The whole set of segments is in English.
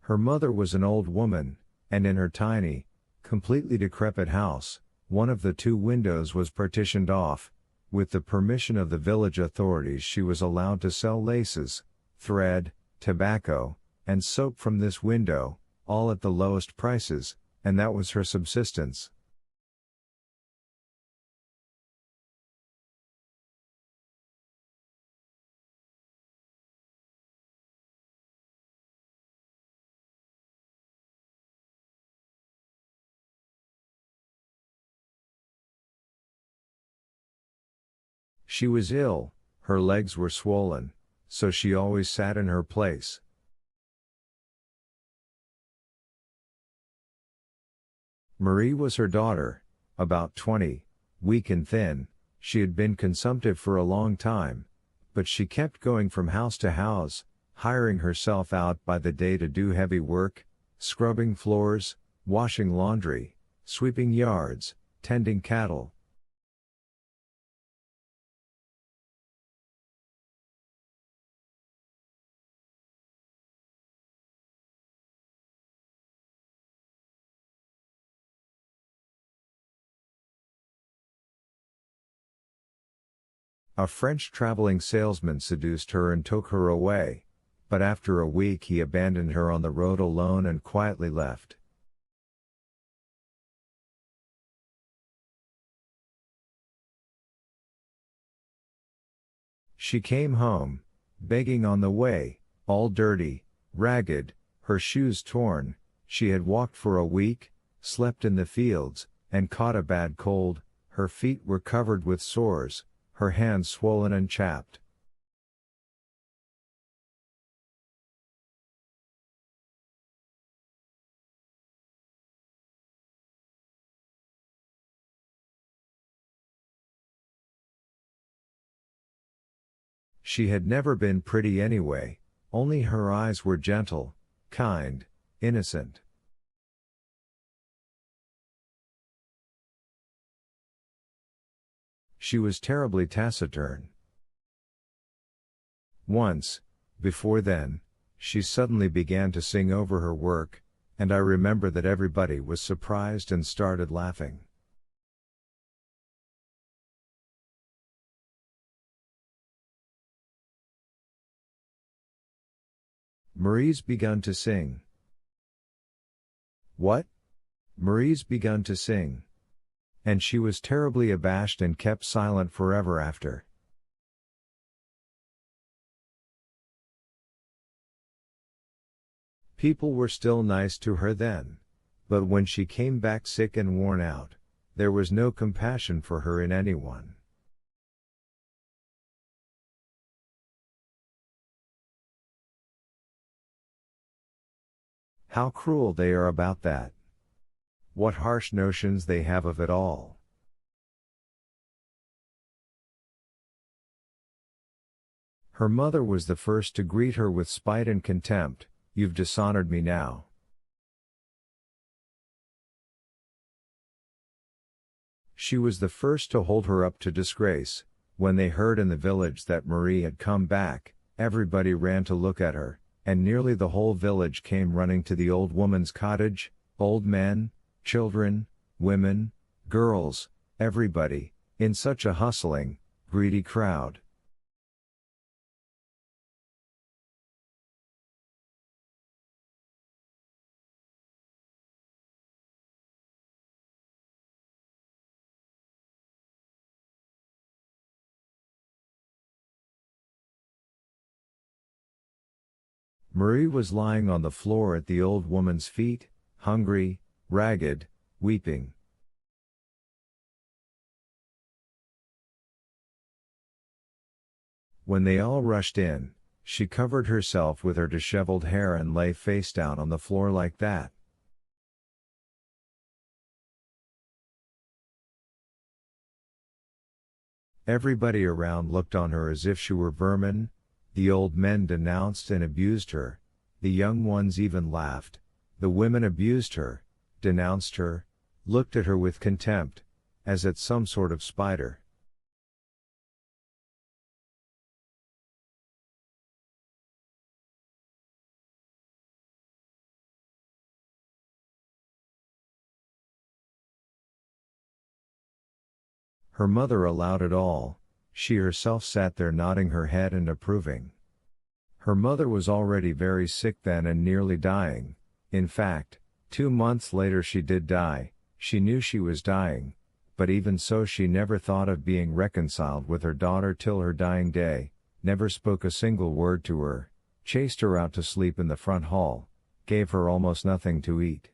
Her mother was an old woman, and in her tiny, completely decrepit house, one of the two windows was partitioned off. With the permission of the village authorities, she was allowed to sell laces, thread, tobacco, and soap from this window, all at the lowest prices, and that was her subsistence. She was ill, her legs were swollen, so she always sat in her place. Marie was her daughter, about 20, weak and thin. She had been consumptive for a long time, but she kept going from house to house, hiring herself out by the day to do heavy work, scrubbing floors, washing laundry, sweeping yards, tending cattle. A French traveling salesman seduced her and took her away, but after a week he abandoned her on the road alone and quietly left. She came home, begging on the way, all dirty, ragged, her shoes torn. She had walked for a week, slept in the fields, and caught a bad cold. Her feet were covered with sores, her hands swollen and chapped. She had never been pretty anyway, only her eyes were gentle, kind, innocent. She was terribly taciturn. Once, before then, she suddenly began to sing over her work, and I remember that everybody was surprised and started laughing. Marie's begun to sing. What? Marie's begun to sing. And she was terribly abashed and kept silent forever after. People were still nice to her then, but when she came back sick and worn out, there was no compassion for her in anyone. How cruel they are about that. What harsh notions they have of it all. Her mother was the first to greet her with spite and contempt. You've dishonored me now. She was the first to hold her up to disgrace. When they heard in the village that Marie had come back, everybody ran to look at her, and nearly the whole village came running to the old woman's cottage, old men, children, women, girls, everybody, in such a hustling, greedy crowd. Marie was lying on the floor at the old woman's feet, hungry, ragged, weeping. When they all rushed in, she covered herself with her disheveled hair and lay face down on the floor like that. Everybody around looked on her as if she were vermin. The old men denounced and abused her, the young ones even laughed, the women abused her, denounced her, looked at her with contempt, as at some sort of spider. Her mother allowed it all. She herself sat there nodding her head and approving. Her mother was already very sick then and nearly dying. In fact, 2 months later she did die. She knew she was dying, but even so she never thought of being reconciled with her daughter till her dying day, never spoke a single word to her, chased her out to sleep in the front hall, gave her almost nothing to eat.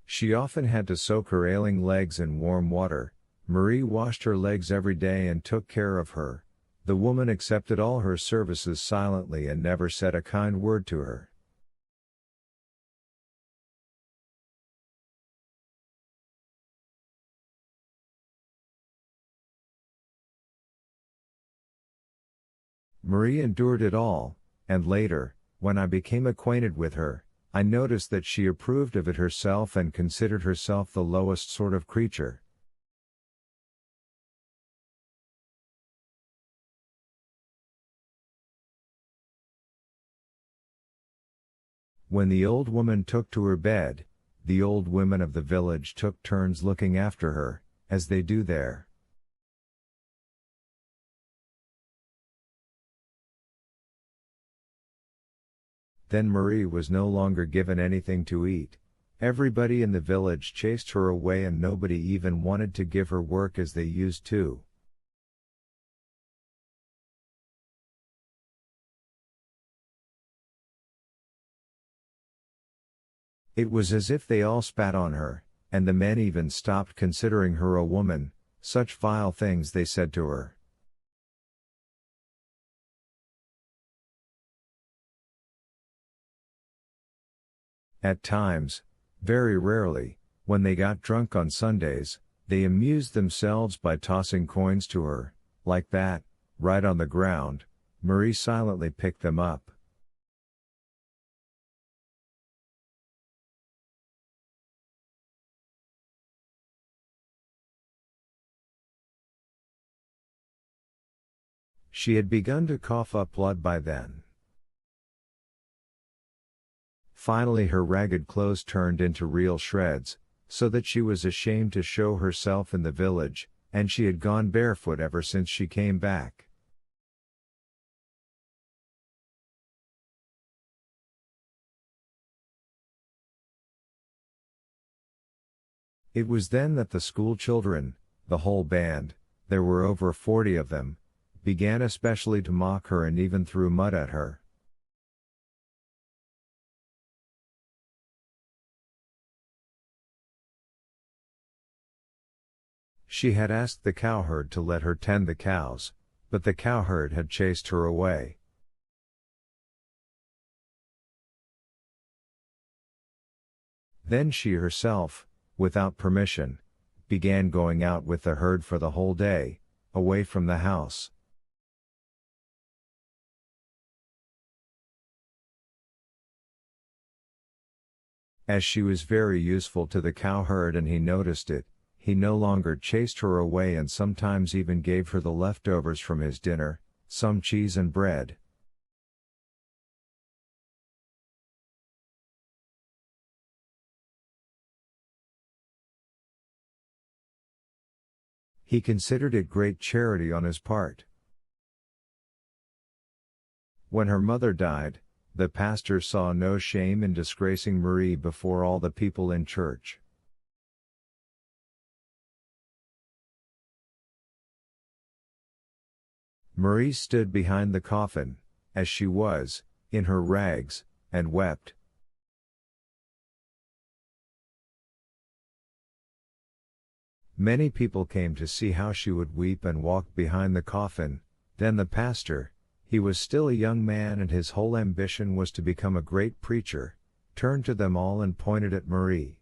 She often had to soak her ailing legs in warm water. Marie washed her legs every day and took care of her. The woman accepted all her services silently and never said a kind word to her. Marie endured it all, and later, when I became acquainted with her, I noticed that she approved of it herself and considered herself the lowest sort of creature. When the old woman took to her bed, the old women of the village took turns looking after her, as they do there. Then Marie was no longer given anything to eat. Everybody in the village chased her away and nobody even wanted to give her work as they used to. It was as if they all spat on her, and the men even stopped considering her a woman, such vile things they said to her. At times, very rarely, when they got drunk on Sundays, they amused themselves by tossing coins to her, like that, right on the ground. Marie silently picked them up. She had begun to cough up blood by then. Finally her ragged clothes turned into real shreds, so that she was ashamed to show herself in the village, and she had gone barefoot ever since she came back. It was then that the school children, the whole band, there were over 40 of them, began especially to mock her and even threw mud at her. She had asked the cowherd to let her tend the cows, but the cowherd had chased her away. Then she herself, without permission, began going out with the herd for the whole day, away from the house. As she was very useful to the cowherd and he noticed it, he no longer chased her away and sometimes even gave her the leftovers from his dinner, some cheese and bread. He considered it great charity on his part. When her mother died, the pastor saw no shame in disgracing Marie before all the people in church. Marie stood behind the coffin, as she was, in her rags, and wept. Many people came to see how she would weep and walked behind the coffin. Then the pastor, he was still a young man and his whole ambition was to become a great preacher, turned to them all and pointed at Marie.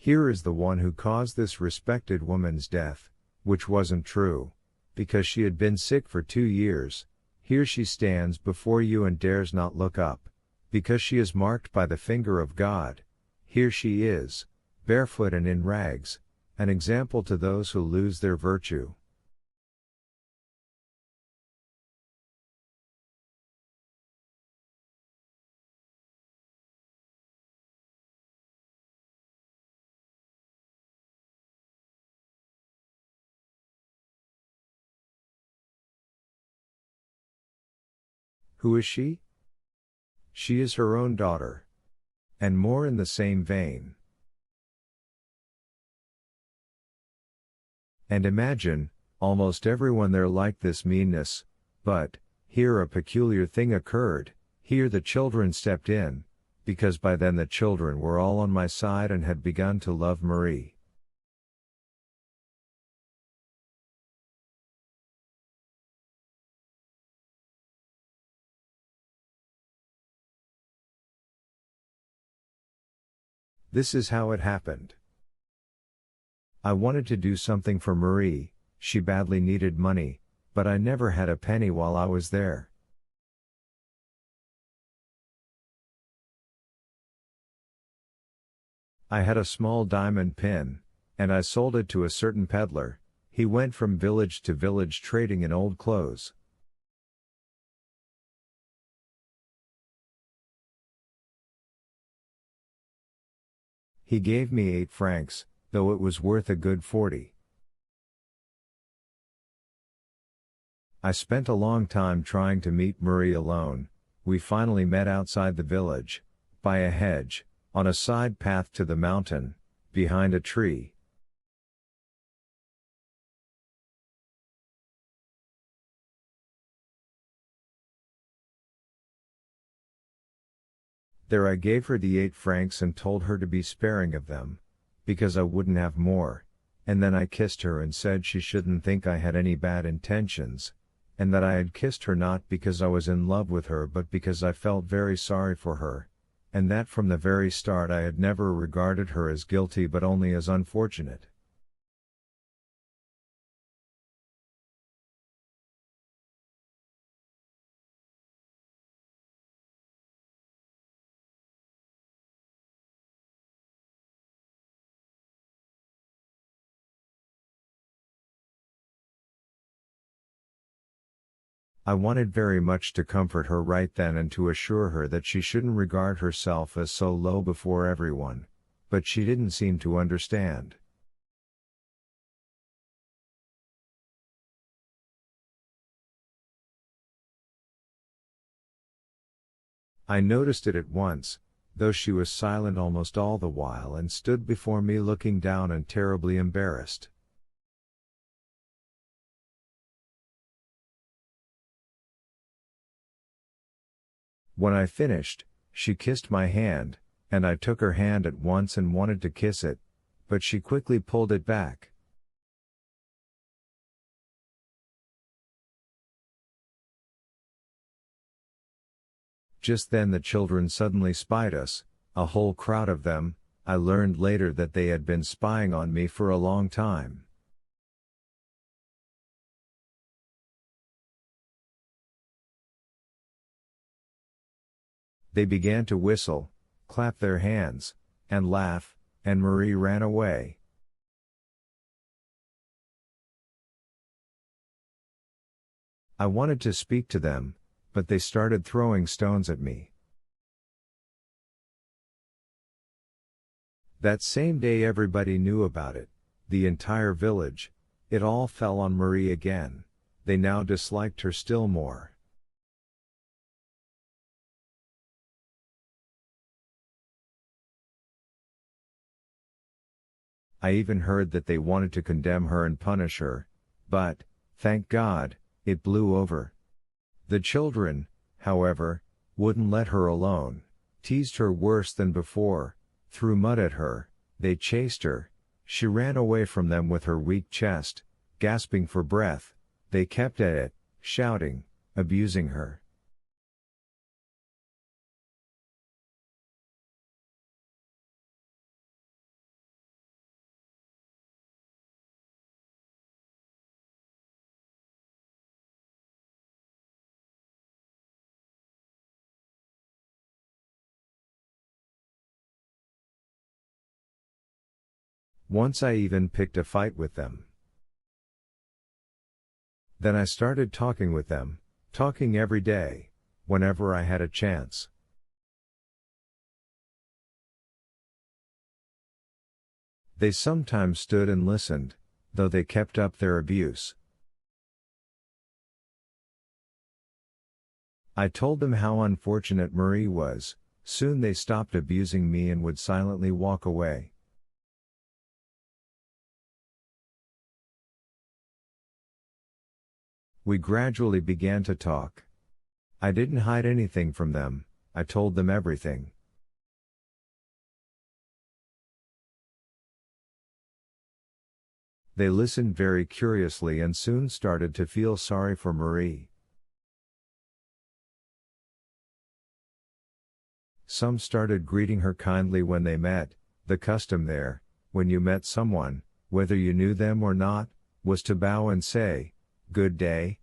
Here is the one who caused this respected woman's death, which wasn't true, because she had been sick for 2 years. Here she stands before you and dares not look up, because she is marked by the finger of God. Here she is, barefoot and in rags, an example to those who lose their virtue. Who is she? She is her own daughter. And more in the same vein. And imagine, almost everyone there liked this meanness, but, here a peculiar thing occurred. Here the children stepped in, because by then the children were all on my side and had begun to love Marie. This is how it happened. I wanted to do something for Marie. She badly needed money, but I never had a penny while I was there. I had a small diamond pin, and I sold it to a certain peddler. He went from village to village trading in old clothes. He gave me 8 francs, though it was worth a good 40. I spent a long time trying to meet Marie alone. We finally met outside the village, by a hedge, on a side path to the mountain, behind a tree. There I gave her the 8 francs and told her to be sparing of them, because I wouldn't have more, and then I kissed her and said she shouldn't think I had any bad intentions, and that I had kissed her not because I was in love with her but because I felt very sorry for her, and that from the very start I had never regarded her as guilty but only as unfortunate. I wanted very much to comfort her right then and to assure her that she shouldn't regard herself as so low before everyone, but she didn't seem to understand. I noticed it at once, though she was silent almost all the while and stood before me looking down and terribly embarrassed. When I finished, she kissed my hand, and I took her hand at once and wanted to kiss it, but she quickly pulled it back. Just then the children suddenly spied us, a whole crowd of them. I learned later that they had been spying on me for a long time. They began to whistle, clap their hands, and laugh, and Marie ran away. I wanted to speak to them, but they started throwing stones at me. That same day everybody knew about it, the entire village. It all fell on Marie again. They now disliked her still more. I even heard that they wanted to condemn her and punish her, but, thank God, it blew over. The children, however, wouldn't let her alone, teased her worse than before, threw mud at her, they chased her, she ran away from them with her weak chest, gasping for breath, they kept at it, shouting, abusing her. Once I even picked a fight with them. Then I started talking with them, talking every day, whenever I had a chance. They sometimes stood and listened, though they kept up their abuse. I told them how unfortunate Marie was. Soon they stopped abusing me and would silently walk away. We gradually began to talk. I didn't hide anything from them, I told them everything. They listened very curiously and soon started to feel sorry for Marie. Some started greeting her kindly when they met. The custom there, when you met someone, whether you knew them or not, was to bow and say, "Good day,"